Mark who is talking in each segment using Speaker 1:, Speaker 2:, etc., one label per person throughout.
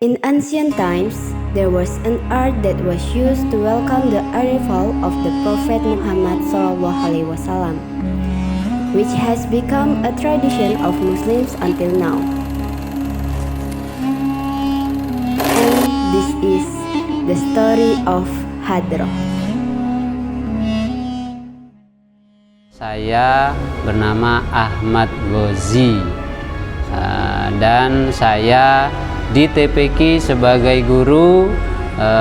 Speaker 1: In ancient times, there was an art that was used to welcome the arrival of the Prophet Muhammad SAW, which has become a tradition of Muslims until now. And this is the story of Hadroh.
Speaker 2: Saya bernama Ahmad Ghozi dan saya di TPQ sebagai guru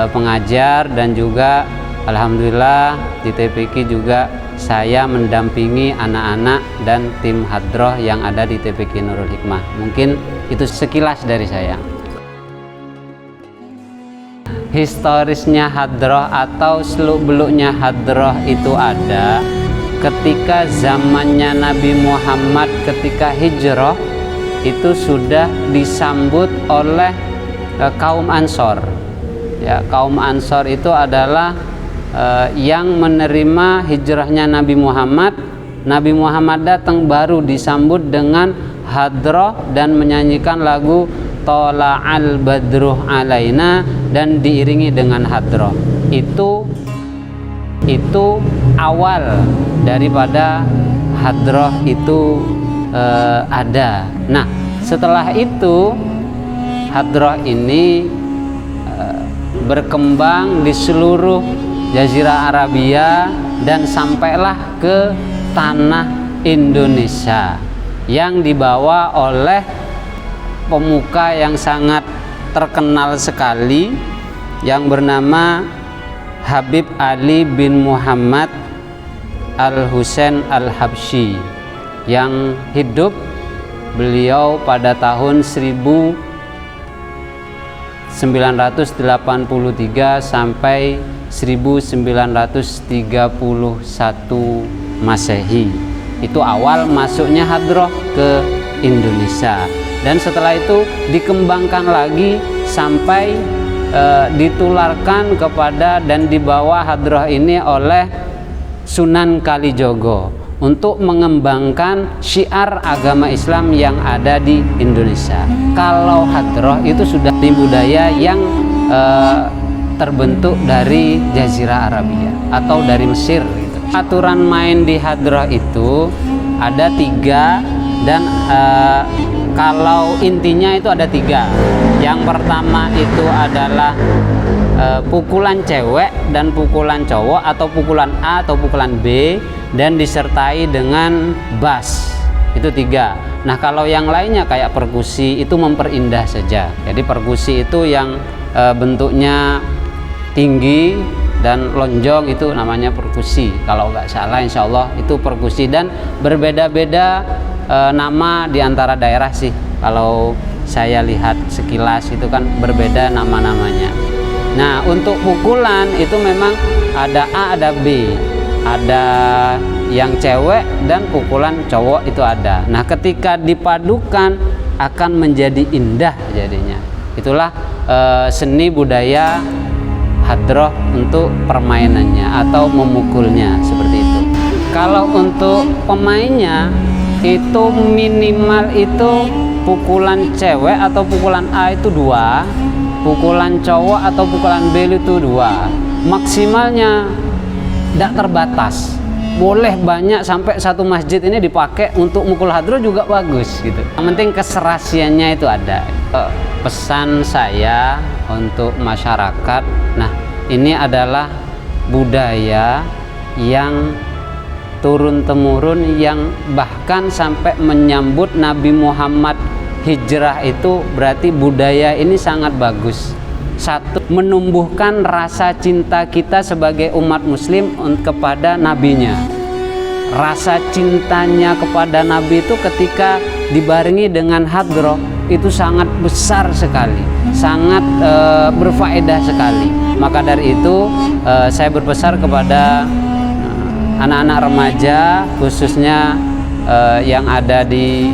Speaker 2: pengajar, dan juga alhamdulillah di TPQ juga saya mendampingi anak-anak dan tim Hadroh yang ada di TPQ Nurul Hikmah. Mungkin itu sekilas dari saya. Historisnya Hadroh atau seluk-beluknya Hadroh itu ada ketika zamannya Nabi Muhammad ketika hijrah, itu sudah disambut oleh kaum Ansor. Ya, kaum Ansor itu adalah yang menerima hijrahnya Nabi Muhammad. Nabi Muhammad datang baru disambut dengan Hadroh dan menyanyikan lagu Tola'al Badruh Alaina dan diiringi dengan Hadroh. Itu awal daripada Hadroh itu ada. Nah, setelah itu Hadroh ini berkembang di seluruh Jazirah Arabia dan sampailah ke tanah Indonesia yang dibawa oleh pemuka yang sangat terkenal sekali yang bernama Habib Ali bin Muhammad Al-Husain Al-Habsyi, yang hidup beliau pada tahun 1983 sampai 1931 Masehi. Itu awal masuknya Hadroh ke Indonesia, dan setelah itu dikembangkan lagi sampai ditularkan kepada dan dibawa Hadroh ini oleh Sunan Kalijogo untuk mengembangkan syiar agama Islam yang ada di Indonesia. Kalau Hadroh itu sudah di budaya yang terbentuk dari Jazirah Arabia atau dari Mesir gitu. Aturan main di Hadroh itu ada 3, dan kalau intinya itu ada 3. Yang pertama itu adalah pukulan cewek dan pukulan cowok, atau pukulan A atau pukulan B, dan disertai dengan bass. Itu 3. Nah, kalau yang lainnya kayak perkusi itu memperindah saja. Jadi perkusi itu yang bentuknya tinggi dan lonjong, itu namanya perkusi. Kalau nggak salah insya Allah itu perkusi, dan berbeda-beda nama di antara daerah sih. Kalau saya lihat sekilas itu kan berbeda nama-namanya. Nah, untuk pukulan itu memang ada A, ada B, ada yang cewek dan pukulan cowok itu ada. Nah, ketika dipadukan akan menjadi indah jadinya. Itulah seni budaya Hadroh untuk permainannya atau memukulnya seperti itu. Kalau untuk pemainnya itu minimal itu pukulan cewek atau pukulan A itu 2, pukulan cowok atau pukulan B itu 2. Maksimalnya tidak terbatas, boleh banyak sampai satu masjid ini dipakai untuk mukul Hadroh juga bagus gitu. Yang penting keserasiannya itu ada. Pesan saya untuk masyarakat, nah ini adalah budaya yang turun-temurun, yang bahkan sampai menyambut Nabi Muhammad hijrah, itu berarti budaya ini sangat bagus. Satu, menumbuhkan rasa cinta kita sebagai umat muslim kepada nabinya. Rasa cintanya kepada nabi itu ketika dibarengi dengan Hadroh itu sangat besar sekali, sangat berfaedah sekali. Maka dari itu saya berpesan kepada anak-anak remaja khususnya yang ada di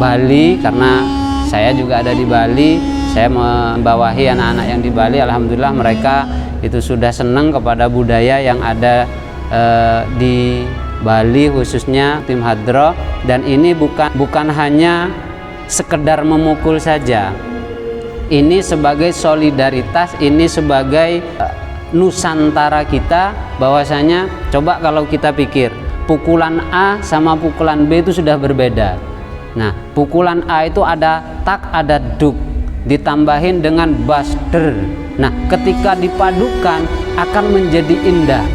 Speaker 2: Bali, karena saya juga ada di Bali. Saya membawahi anak-anak yang di Bali. Alhamdulillah mereka itu sudah senang kepada budaya yang ada di Bali, khususnya tim Hadroh. Dan ini bukan hanya sekedar memukul saja. ini sebagai solidaritas, ini sebagai Nusantara kita, bahwasanya coba kalau kita pikir pukulan A sama pukulan B itu sudah berbeda. Nah, pukulan A itu ada tak, ada duk, ditambahin dengan basder. Nah, ketika dipadukan akan menjadi indah.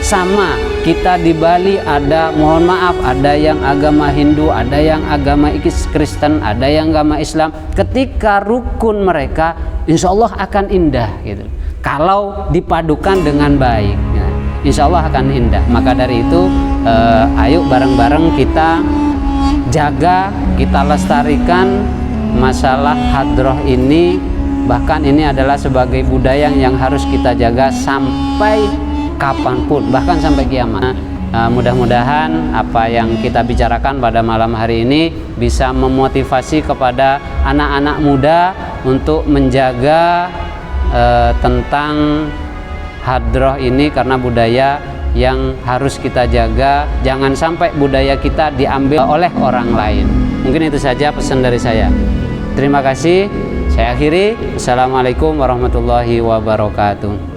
Speaker 2: Sama kita di Bali ada, mohon maaf, ada yang agama Hindu, ada yang agama Kristen, ada yang agama Islam. Ketika rukun mereka, insya Allah akan indah gitu. Kalau dipadukan dengan baik, ya, insya Allah akan indah. Maka dari itu, ayo bareng-bareng kita jaga, kita lestarikan masalah hadroh ini. Bahkan ini adalah sebagai budaya yang harus kita jaga sampai kapanpun, bahkan sampai kiamat. Mudah-mudahan apa yang kita bicarakan pada malam hari ini bisa memotivasi kepada anak-anak muda untuk menjaga tentang hadroh ini, karena budaya yang harus kita jaga. Jangan sampai budaya kita diambil oleh orang lain. Mungkin itu saja pesan dari saya. Terima kasih. Saya akhiri. Assalamualaikum warahmatullahi wabarakatuh.